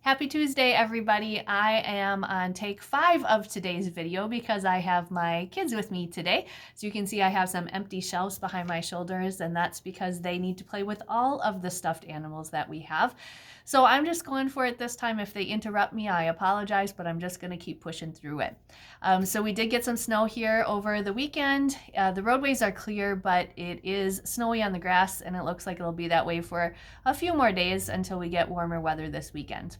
Happy Tuesday, everybody. I am on take 5 of today's video because I have my kids with me today. So you can see I have some empty shelves behind my shoulders, and that's because they need to play with all of the stuffed animals that we have. So I'm just going for it this time. If they interrupt me, I apologize, but I'm just going to keep pushing through it. So we did get some snow here over the weekend. The roadways are clear, but it is snowy on the grass, and it looks like it'll be that way for a few more days until we get warmer weather this weekend.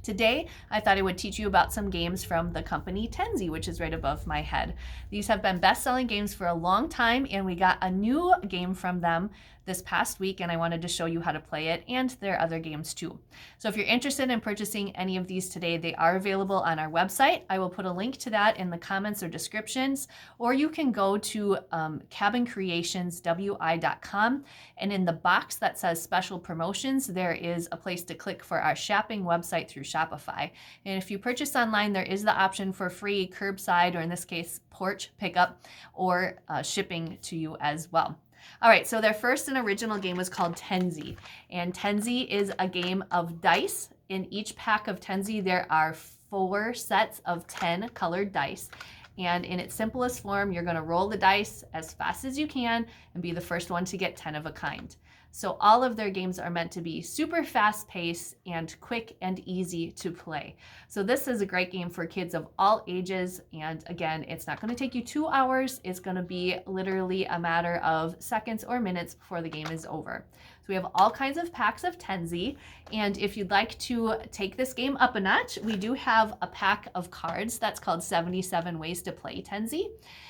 Today, I thought I would teach you about some games from the company Tenzi, which is right above my head. These have been best-selling games for a long time, and we got a new game from them this past week, and I wanted to show you how to play it and their other games too. So if you're interested in purchasing any of these today, they are available on our website. I will put a link to that in the comments or descriptions, or you can go to cabincreationswi.com, and in the box that says special promotions, there is a place to click for our shopping website through Shopify. And if you purchase online, there is the option for free curbside, or in this case, porch pickup or shipping to you as well. All right, so their first and original game was called Tenzi, and Tenzi is a game of dice. In each pack of Tenzi, there are 4 sets of 10 colored dice, and in its simplest form, you're going to roll the dice as fast as you can and be the first one to get 10 of a kind. So all of their games are meant to be super fast-paced and quick and easy to play. So this is a great game for kids of all ages, and again, it's not going to take you 2 hours. It's going to be literally a matter of seconds or minutes before the game is over. So we have all kinds of packs of Tenzi, and if you'd like to take this game up a notch, we do have a pack of cards that's called 77 Ways to Play Tenzi,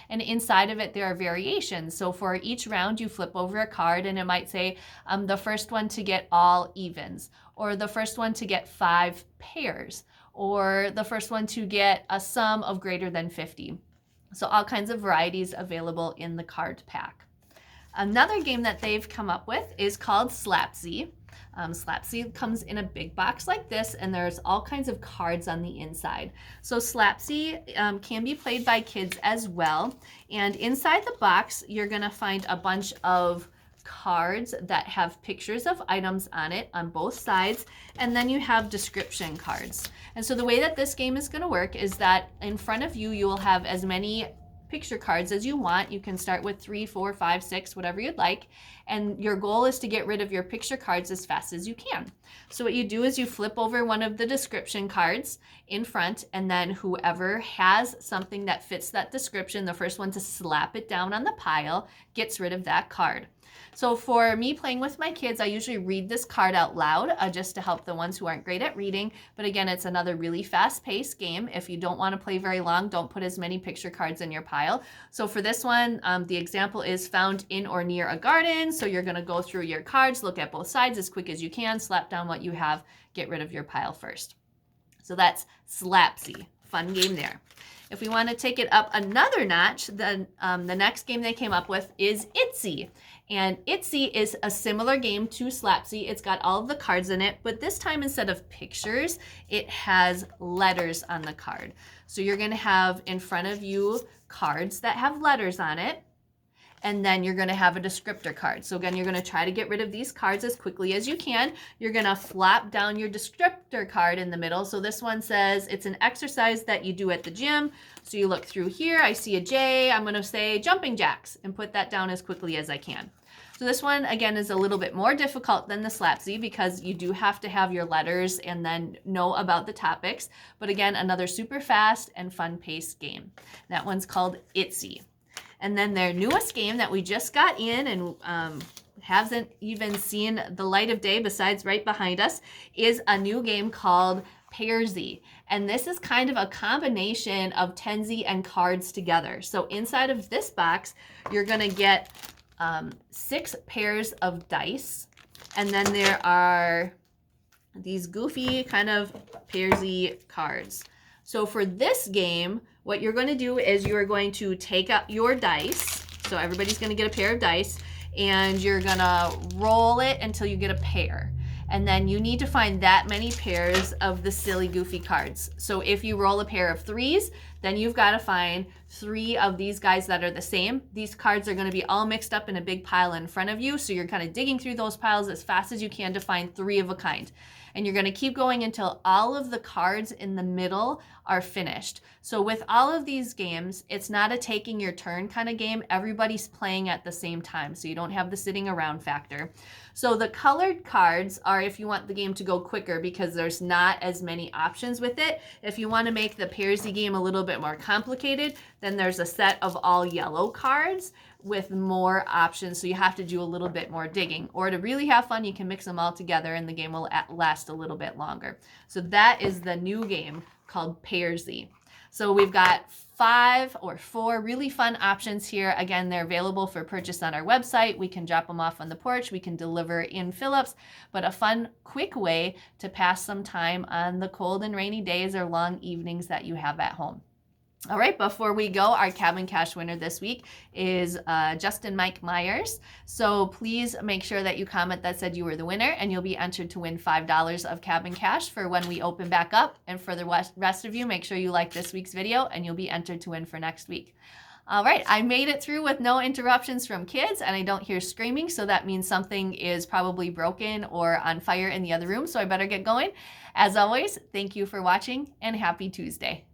and inside of it there are variations. So for each round you flip over a card, and it might say the first one to get all evens, or the first one to get 5 pairs, or the first one to get a sum of greater than 50. So all kinds of varieties available in the card pack. Another game that they've come up with is called Slapzi. Slapzi comes in a big box like this, and there's all kinds of cards on the inside. So Slapzi can be played by kids as well. And inside the box, you're going to find a bunch of cards that have pictures of items on it on both sides, and then you have description cards. And so the way that this game is going to work is that in front of you, you will have as many picture cards as you want. You can start with 3, 4, 5, 6, whatever you'd like. And your goal is to get rid of your picture cards as fast as you can. So what you do is you flip over one of the description cards in front, and then whoever has something that fits that description, the first one to slap it down on the pile, gets rid of that card. So for me playing with my kids, I usually read this card out loud just to help the ones who aren't great at reading. But again, it's another really fast-paced game. If you don't want to play very long, don't put as many picture cards in your pile. So for this one, the example is found in or near a garden. So you're going to go through your cards, look at both sides as quick as you can, slap down what you have, get rid of your pile first. So that's Slapzi. Fun game there. If we want to take it up another notch, then the next game they came up with is Itzi. And Itzi is a similar game to Slapzi. It's got all of the cards in it, but this time instead of pictures, it has letters on the card. So you're going to have in front of you cards that have letters on it, and then you're going to have a descriptor card. So again, you're going to try to get rid of these cards as quickly as you can. You're going to flap down your descriptor card in the middle. So this one says it's an exercise that you do at the gym. So you look through here, I see a J, I'm going to say jumping jacks and put that down as quickly as I can. So this one, again, is a little bit more difficult than the Slapzi because you do have to have your letters and then know about the topics. But again, another super fast and fun-paced game. That one's called Itzi. And then their newest game that we just got in and hasn't even seen the light of day besides right behind us is a new game called Pairzi. And this is kind of a combination of Tenzi and cards together. So inside of this box, you're going to get 6 pairs of dice. And then there are these goofy kind of Pairzi cards. So for this game, what you're going to do is you're going to take out your dice. So everybody's going to get a pair of dice, and you're going to roll it until you get a pair. And then you need to find that many pairs of the silly, goofy cards. So if you roll a pair of 3s, then you've got to find 3 of these guys that are the same. These cards are going to be all mixed up in a big pile in front of you. So you're kind of digging through those piles as fast as you can to find 3 of a kind. And you're going to keep going until all of the cards in the middle are finished. So with all of these games, it's not a taking your turn kind of game. Everybody's playing at the same time, so you don't have the sitting around factor. So the colored cards are if you want the game to go quicker because there's not as many options with it. If you want to make the Pairzi game a little bit more complicated, then there's a set of all yellow cards with more options, so you have to do a little bit more digging. Or to really have fun, you can mix them all together and the game will last a little bit longer. So that is the new game called Pairzi. So we've got 5 or 4 really fun options here. Again, they're available for purchase on our website. We can drop them off on the porch. We can deliver in Phillips, but a fun, quick way to pass some time on the cold and rainy days or long evenings that you have at home. All right, before we go, our Cabin Cash winner this week is Justin Mike Myers. So please make sure that you comment that said you were the winner, and you'll be entered to win $5 of Cabin Cash for when we open back up. And for the rest of you, make sure you like this week's video, and you'll be entered to win for next week. All right, I made it through with no interruptions from kids, and I don't hear screaming, so that means something is probably broken or on fire in the other room, so I better get going. As always, thank you for watching, and happy Tuesday.